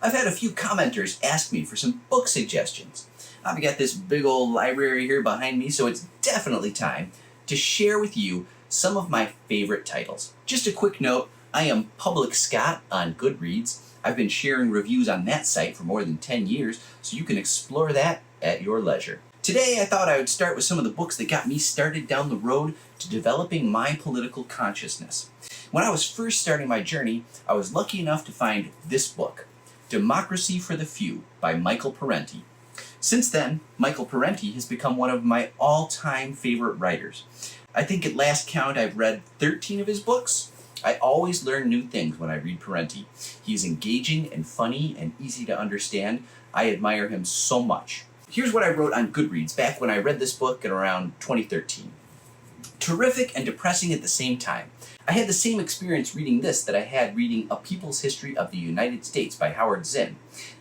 I've had a few commenters ask me for some book suggestions. I've got this big old library here behind me, so it's definitely time to share with you some of my favorite titles. Just a quick note, I am Public Scott on Goodreads. I've been sharing reviews on that site for more than 10 years, so you can explore that at your leisure. Today I thought I would start with some of the books that got me started down the road to developing my political consciousness. When I was first starting my journey, I was lucky enough to find this book, Democracy for the Few by Michael Parenti. Since then, Michael Parenti has become one of my all-time favorite writers. I think at last count I've read 13 of his books. I always learn new things when I read Parenti. He's engaging and funny and easy to understand. I admire him so much. Here's what I wrote on Goodreads back when I read this book in around 2013. Terrific and depressing at the same time. I had the same experience reading this that I had reading A People's History of the United States by Howard Zinn.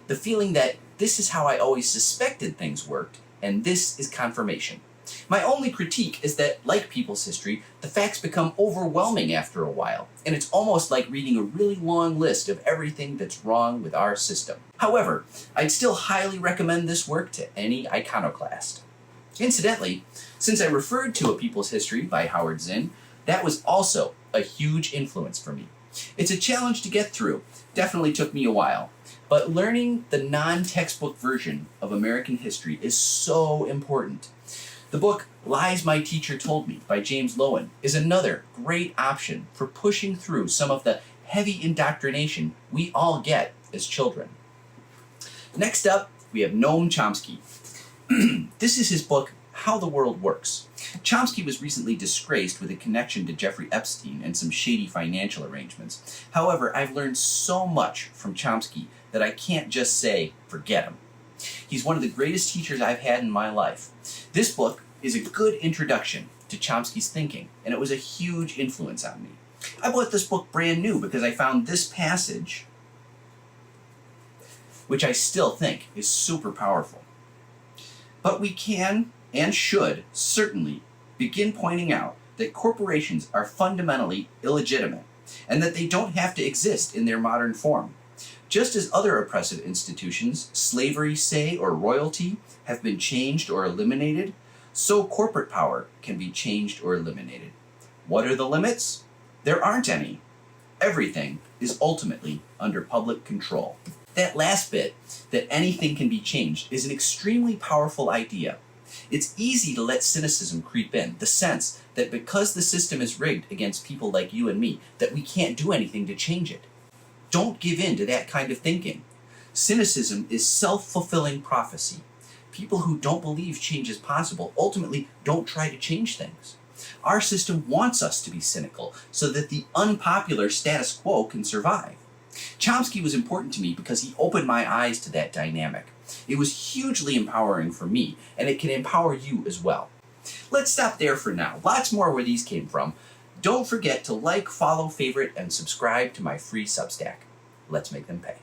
The feeling that this is how I always suspected things worked, and this is confirmation. My only critique is that, like People's History, the facts become overwhelming after a while, and it's almost like reading a really long list of everything that's wrong with our system. However, I'd still highly recommend this work to any iconoclast. Incidentally, since I referred to A People's History by Howard Zinn, that was also a huge influence for me. It's a challenge to get through, definitely took me a while, but learning the non-textbook version of American history is so important. The book Lies My Teacher Told Me by James Loewen is another great option for pushing through some of the heavy indoctrination we all get as children. Next up, we have Noam Chomsky. This is his book, How the World Works. Chomsky was recently disgraced with a connection to Jeffrey Epstein and some shady financial arrangements. However, I've learned so much from Chomsky that I can't just say, forget him. He's one of the greatest teachers I've had in my life. This book is a good introduction to Chomsky's thinking, and it was a huge influence on me. I bought this book brand new because I found this passage, which I still think is super powerful. But we can and should certainly begin pointing out that corporations are fundamentally illegitimate, and that they don't have to exist in their modern form. Just as other oppressive institutions, slavery, say, or royalty, have been changed or eliminated, so corporate power can be changed or eliminated. What are the limits? There aren't any. Everything is ultimately under public control. That last bit, that anything can be changed, is an extremely powerful idea. It's easy to let cynicism creep in, the sense that because the system is rigged against people like you and me, that we can't do anything to change it. Don't give in to that kind of thinking. Cynicism is self-fulfilling prophecy. People who don't believe change is possible ultimately don't try to change things. Our system wants us to be cynical so that the unpopular status quo can survive. Chomsky was important to me because he opened my eyes to that dynamic. It was hugely empowering for me, and it can empower you as well. Let's stop there for now. Lots more where these came from. Don't forget to like, follow, favorite, and subscribe to my free Substack. Let's make them pay.